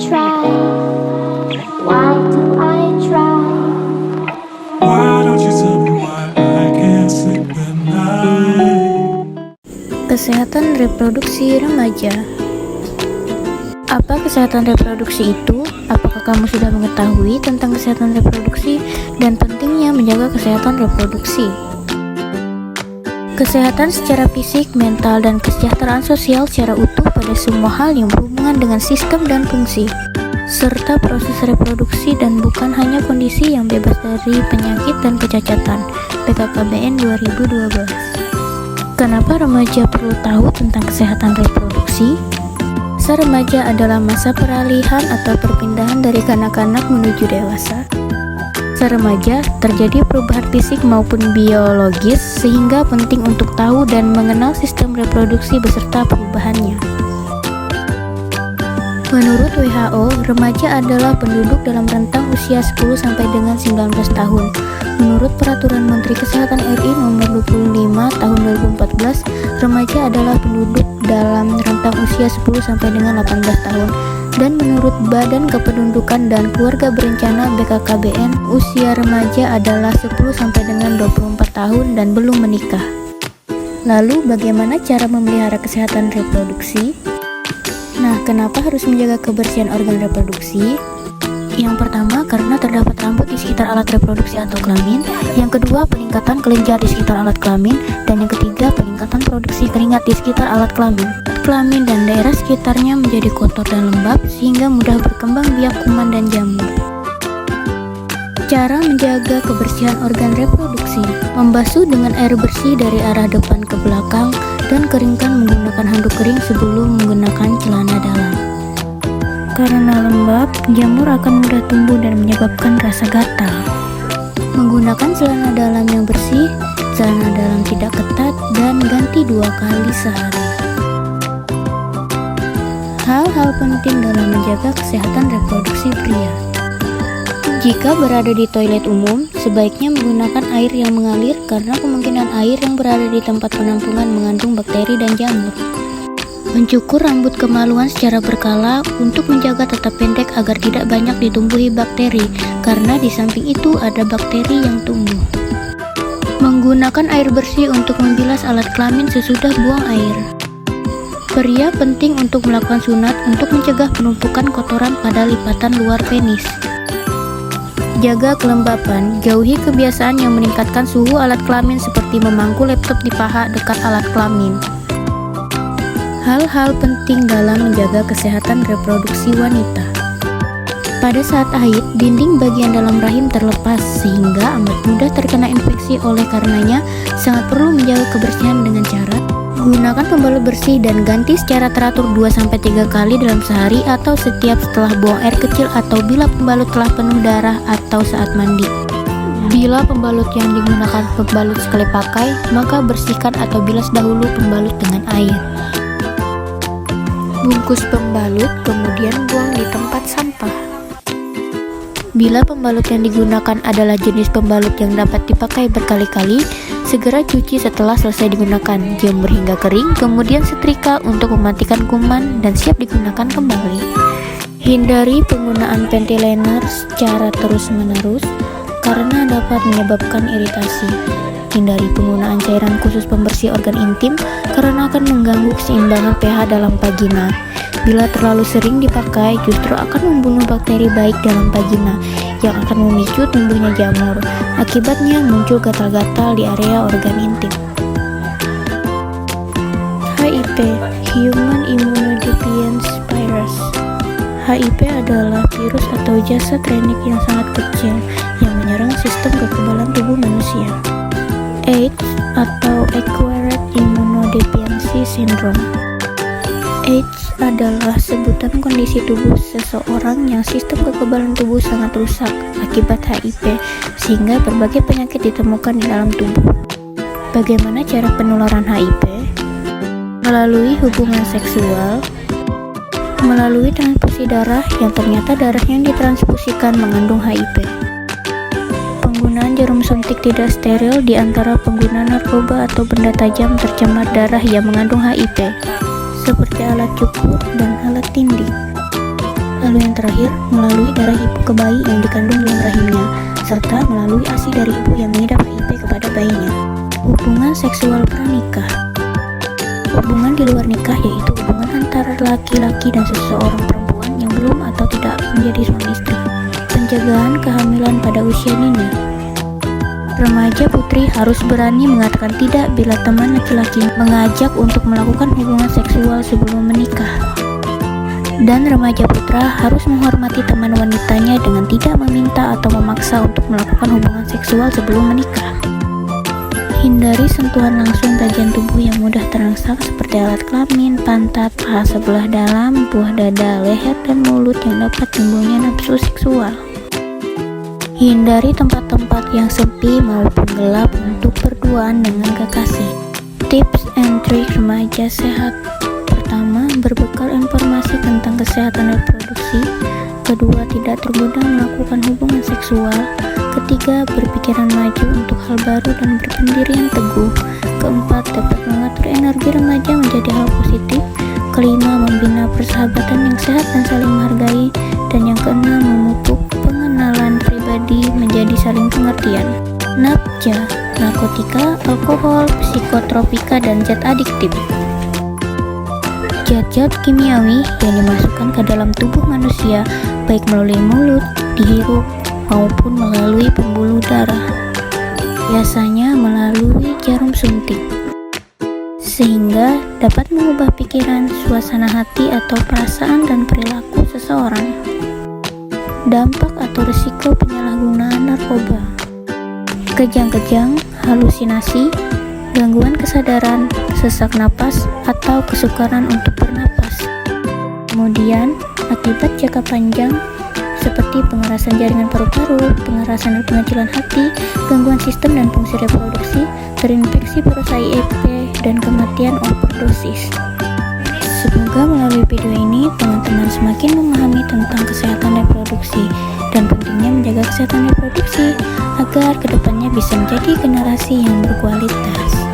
try? Why do I try? Why don't you tell me why I can't sleep at night? Kesehatan reproduksi remaja. Apa kesehatan reproduksi itu? Apakah kamu sudah mengetahui tentang kesehatan reproduksi dan pentingnya menjaga kesehatan reproduksi? Kesehatan secara fisik, mental, dan kesejahteraan sosial secara utuh pada semua hal yang berhubungan dengan sistem dan fungsi, serta proses reproduksi dan bukan hanya kondisi yang bebas dari penyakit dan kecacatan. BKKBN 2012. Kenapa remaja perlu tahu tentang kesehatan reproduksi? Masa remaja adalah masa peralihan atau perpindahan dari kanak-kanak menuju dewasa. Masa remaja terjadi perubahan fisik maupun biologis sehingga penting untuk tahu dan mengenal sistem reproduksi beserta perubahannya. Menurut WHO, remaja adalah penduduk dalam rentang usia 10 sampai dengan 19 tahun. Menurut Peraturan Menteri Kesehatan RI Nomor 25 Tahun 2014, remaja adalah penduduk dalam rentang usia 10 sampai dengan 18 tahun. Dan menurut Badan Kependudukan dan Keluarga Berencana BKKBN, usia remaja adalah 10 sampai dengan 24 tahun dan belum menikah. Lalu bagaimana cara memelihara kesehatan reproduksi? Nah, kenapa harus menjaga kebersihan organ reproduksi? Yang pertama, karena terdapat rambut di sekitar alat reproduksi atau kelamin. Yang kedua, peningkatan kelenjar di sekitar alat kelamin. Dan yang ketiga, peningkatan produksi keringat di sekitar alat kelamin. Kelamin dan daerah sekitarnya menjadi kotor dan lembab sehingga mudah berkembang biak kuman dan jamur. Cara menjaga kebersihan organ reproduksi: membasuh dengan air bersih dari arah depan ke belakang dan keringkan menggunakan handuk kering sebelum menggunakan celana dalam. Karena lembab, jamur akan mudah tumbuh dan menyebabkan rasa gatal. Menggunakan celana dalam yang bersih, celana dalam tidak ketat, dan ganti 2 kali sehari. Hal-hal penting dalam menjaga kesehatan reproduksi pria. Jika berada di toilet umum, sebaiknya menggunakan air yang mengalir karena kemungkinan air yang berada di tempat penampungan mengandung bakteri dan jamur. Mencukur rambut kemaluan secara berkala untuk menjaga tetap pendek agar tidak banyak ditumbuhi bakteri, karena di samping itu ada bakteri yang tumbuh. Menggunakan air bersih untuk membilas alat kelamin sesudah buang air. Pria penting untuk melakukan sunat untuk mencegah penumpukan kotoran pada lipatan luar penis. Jaga kelembapan, jauhi kebiasaan yang meningkatkan suhu alat kelamin seperti memangku laptop di paha dekat alat kelamin. Hal-hal penting dalam menjaga kesehatan reproduksi wanita. Pada saat haid, dinding bagian dalam rahim terlepas sehingga amat mudah terkena infeksi. Oleh karenanya, sangat perlu menjaga kebersihan dengan cara gunakan pembalut bersih dan ganti secara teratur 2-3 kali dalam sehari atau setiap setelah buang air kecil atau bila pembalut telah penuh darah atau saat mandi. Bila pembalut yang digunakan pembalut sekali pakai, maka bersihkan atau bilas dahulu pembalut dengan air. Bungkus pembalut kemudian buang di tempat sampah. Bila pembalut yang digunakan adalah jenis pembalut yang dapat dipakai berkali-kali, segera cuci setelah selesai digunakan, jemur hingga kering, kemudian setrika untuk mematikan kuman dan siap digunakan kembali. Hindari penggunaan panty liner secara terus-menerus karena dapat menyebabkan iritasi. Hindari penggunaan cairan khusus pembersih organ intim karena akan mengganggu keseimbangan pH dalam vagina. Bila terlalu sering dipakai, justru akan membunuh bakteri baik dalam vagina yang akan memicu tumbuhnya jamur. Akibatnya muncul gatal-gatal di area organ intim. HIV, Human Immunodeficiency Virus. HIV adalah virus atau jasad renik yang sangat kecil yang menyerang sistem kekebalan tubuh manusia. AIDS atau Acquired Immunodeficiency Syndrome. AIDS adalah sebutan kondisi tubuh seseorang yang sistem kekebalan tubuh sangat rusak akibat HIV, sehingga berbagai penyakit ditemukan di dalam tubuh. Bagaimana cara penularan HIV? Melalui hubungan seksual, melalui transfusi darah yang ternyata darah yang ditransfusikan mengandung HIV. Penggunaan jarum suntik tidak steril di antara pengguna narkoba atau benda tajam tercemar darah yang mengandung HIV, seperti alat cukur dan alat tindih. lalu yang terakhir melalui darah ibu ke bayi yang dikandung dalam rahimnya, serta melalui ASI dari ibu yang mengidap HIV kepada bayinya. Hubungan seksual pranikah. Hubungan di luar nikah yaitu hubungan antara laki-laki dan seseorang perempuan yang belum atau tidak menjadi suami istri. Pencegahan kehamilan pada usia dini. Remaja putri harus berani mengatakan tidak bila teman laki-laki mengajak untuk melakukan hubungan seksual sebelum menikah. Dan remaja putra harus menghormati teman wanitanya dengan tidak meminta atau memaksa untuk melakukan hubungan seksual sebelum menikah. Hindari sentuhan langsung bagian tubuh yang mudah terangsang seperti alat kelamin, pantat, paha sebelah dalam, buah dada, leher, dan mulut yang dapat timbulnya nafsu seksual. Hindari tempat-tempat yang sepi maupun gelap untuk berduaan dengan kekasih. Tips and trik remaja sehat. Pertama, berbekal informasi tentang kesehatan reproduksi. Kedua, tidak tergoda melakukan hubungan seksual. Ketiga, berpikiran maju untuk hal baru dan berpendirian teguh. Keempat, dapat mengatur energi remaja menjadi hal positif. Kelima, membina persahabatan yang sehat dan saling menghargai. Dan yang keenam, memupuk pengenalan pribadi menjadi saling pengertian. Nabja, narkotika, alkohol, psikotropika, dan zat adiktif. Zat-zat kimiawi yang dimasukkan ke dalam tubuh manusia baik melalui mulut, dihirup, maupun melalui pembuluh darah, biasanya melalui jarum suntik, sehingga dapat mengubah pikiran, suasana hati, atau perasaan dan perilaku seseorang. Dampak atau risiko penyalahgunaan narkoba. Kejang-kejang, halusinasi, gangguan kesadaran, sesak napas, atau kesukaran untuk bernapas. Kemudian, akibat jangka panjang seperti pengerasan jaringan paru-paru, pengerasan dan pengecilan hati, gangguan sistem dan fungsi reproduksi, terinfeksi virus HIV, dan kematian overdosis. Semoga melalui video ini teman-teman semakin memahami tentang kesehatan reproduksi dan pentingnya menjaga kesehatan reproduksi agar kedepannya bisa menjadi generasi yang berkualitas.